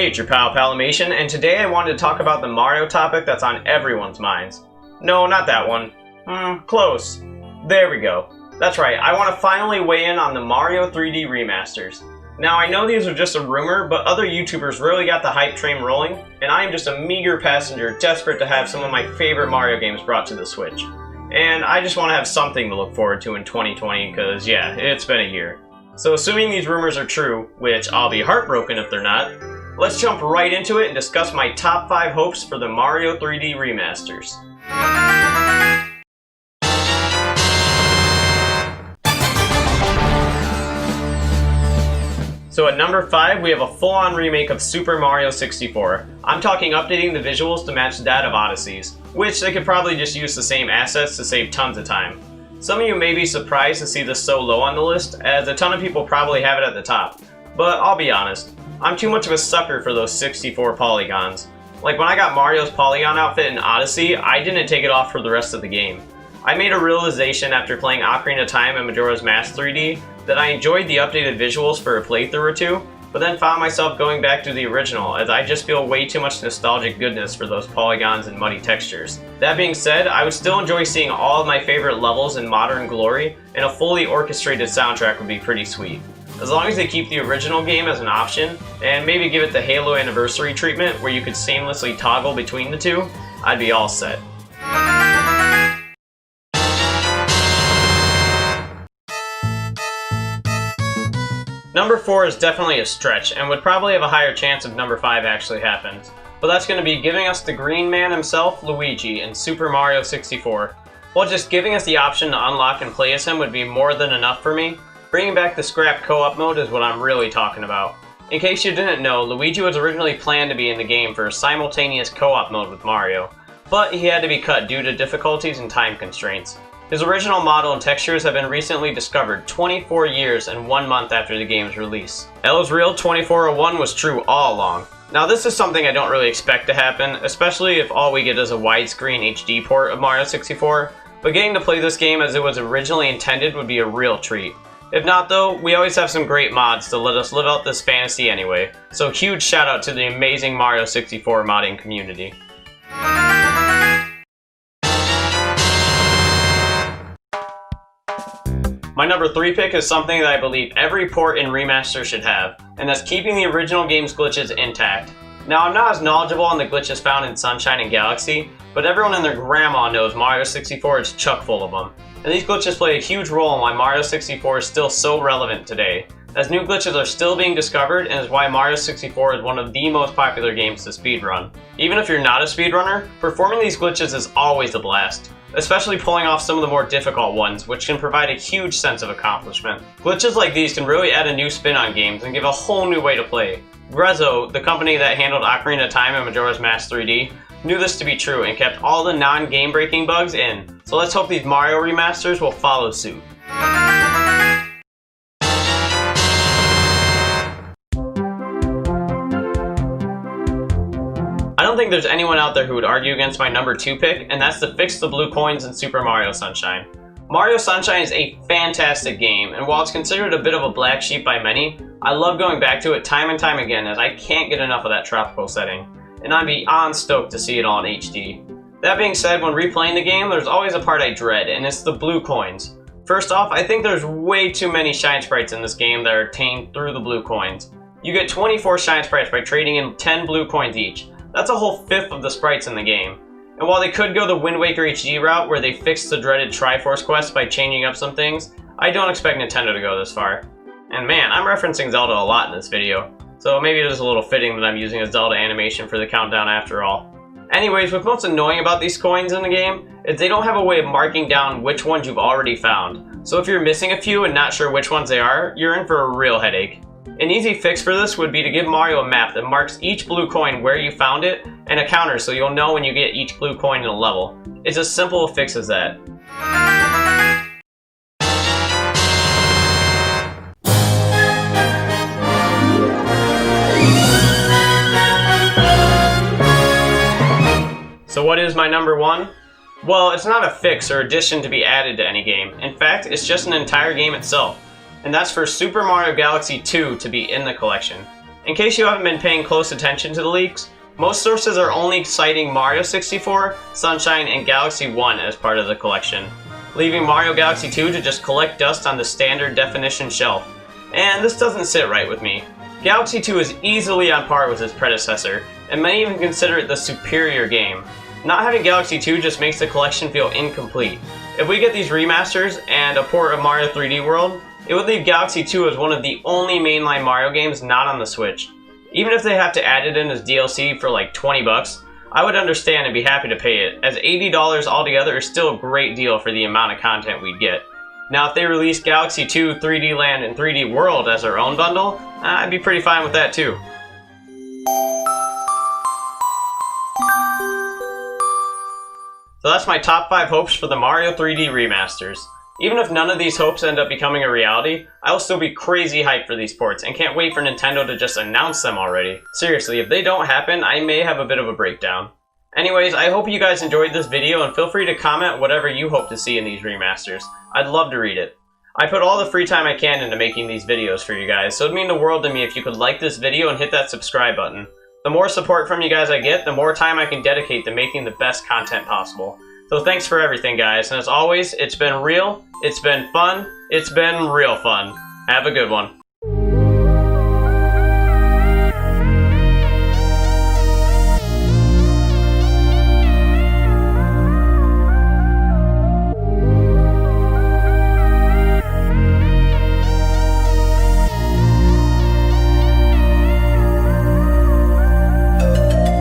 Hey, it's your pal Palamation, and today I wanted to talk about the Mario topic that's on everyone's minds. No, not that one. Close. There we go. That's right, I want to finally weigh in on the Mario 3D remasters. Now, I know these are just a rumor, but other YouTubers really got the hype train rolling, and I am just a meager passenger desperate to have some of my favorite Mario games brought to the Switch. And I just want to have something to look forward to in 2020, because yeah, it's been a year. So assuming these rumors are true, which I'll be heartbroken if they're not, let's jump right into it and discuss my top 5 hopes for the Mario 3D remasters. So at number 5, we have a full-on remake of Super Mario 64. I'm talking updating the visuals to match that of Odyssey's, which they could probably just use the same assets to save tons of time. Some of you may be surprised to see this so low on the list, as a ton of people probably have it at the top. But I'll be honest, I'm too much of a sucker for those 64 polygons. Like when I got Mario's polygon outfit in Odyssey, I didn't take it off for the rest of the game. I made a realization after playing Ocarina of Time and Majora's Mask 3D that I enjoyed the updated visuals for a playthrough or two, but then found myself going back to the original as I just feel way too much nostalgic goodness for those polygons and muddy textures. That being said, I would still enjoy seeing all of my favorite levels in modern glory, and a fully orchestrated soundtrack would be pretty sweet. As long as they keep the original game as an option, and maybe give it the Halo Anniversary treatment where you could seamlessly toggle between the two, I'd be all set. Number 4 is definitely a stretch, and would probably have a higher chance of number 5 actually happens. But that's going to be giving us the Green Man himself, Luigi, in Super Mario 64. While just giving us the option to unlock and play as him would be more than enough for me, bringing back the scrap co-op mode is what I'm really talking about. In case you didn't know, Luigi was originally planned to be in the game for a simultaneous co-op mode with Mario, but he had to be cut due to difficulties and time constraints. His original model and textures have been recently discovered 24 years and 1 month after the game's release. El's Real 2401 was true all along. Now this is something I don't really expect to happen, especially if all we get is a widescreen HD port of Mario 64, but getting to play this game as it was originally intended would be a real treat. If not though, we always have some great mods to let us live out this fantasy anyway, so huge shout out to the amazing Mario 64 modding community. My number 3 pick is something that I believe every port and remaster should have, and that's keeping the original game's glitches intact. Now I'm not as knowledgeable on the glitches found in Sunshine and Galaxy, but everyone and their grandma knows Mario 64 is chock full of them. And these glitches play a huge role in why Mario 64 is still so relevant today, as new glitches are still being discovered and is why Mario 64 is one of the most popular games to speedrun. Even if you're not a speedrunner, performing these glitches is always a blast, especially pulling off some of the more difficult ones, which can provide a huge sense of accomplishment. Glitches like these can really add a new spin on games and give a whole new way to play. Grezzo, the company that handled Ocarina of Time and Majora's Mask 3D, knew this to be true and kept all the non-game breaking bugs in, so let's hope these Mario remasters will follow suit. I don't think there's anyone out there who would argue against my number 2 pick, and that's to fix the blue coins in Super Mario Sunshine. Mario Sunshine is a fantastic game, and while it's considered a bit of a black sheep by many, I love going back to it time and time again as I can't get enough of that tropical setting, and I'm beyond stoked to see it all in HD. That being said, when replaying the game, there's always a part I dread, and it's the blue coins. First off, I think there's way too many shine sprites in this game that are obtained through the blue coins. You get 24 shine sprites by trading in 10 blue coins each. That's a whole fifth of the sprites in the game. And while they could go the Wind Waker HD route where they fixed the dreaded Triforce quest by changing up some things, I don't expect Nintendo to go this far. And man, I'm referencing Zelda a lot in this video, so maybe it is a little fitting that I'm using a Zelda animation for the countdown after all. Anyways, what's most annoying about these coins in the game is they don't have a way of marking down which ones you've already found. So if you're missing a few and not sure which ones they are, you're in for a real headache. An easy fix for this would be to give Mario a map that marks each blue coin where you found it, and a counter so you'll know when you get each blue coin in a level. It's as simple a fix as that. So what is my number 1? Well, it's not a fix or addition to be added to any game. In fact, it's just an entire game itself. And that's for Super Mario Galaxy 2 to be in the collection. In case you haven't been paying close attention to the leaks, most sources are only citing Mario 64, Sunshine, and Galaxy 1 as part of the collection, leaving Mario Galaxy 2 to just collect dust on the standard definition shelf. And this doesn't sit right with me. Galaxy 2 is easily on par with its predecessor, and many even consider it the superior game. Not having Galaxy 2 just makes the collection feel incomplete. If we get these remasters and a port of Mario 3D World, it would leave Galaxy 2 as one of the only mainline Mario games not on the Switch. Even if they have to add it in as DLC for like 20 bucks, I would understand and be happy to pay it, as $80 altogether is still a great deal for the amount of content we'd get. Now if they release Galaxy 2, 3D Land, and 3D World as their own bundle, I'd be pretty fine with that too. So that's my top 5 hopes for the Mario 3D remasters. Even if none of these hopes end up becoming a reality, I will still be crazy hyped for these ports and can't wait for Nintendo to just announce them already. Seriously, if they don't happen, I may have a bit of a breakdown. Anyways, I hope you guys enjoyed this video and feel free to comment whatever you hope to see in these remasters. I'd love to read it. I put all the free time I can into making these videos for you guys, so it'd mean the world to me if you could like this video and hit that subscribe button. The more support from you guys I get, the more time I can dedicate to making the best content possible. So thanks for everything, guys, and as always, it's been real, it's been fun, it's been real fun. Have a good one.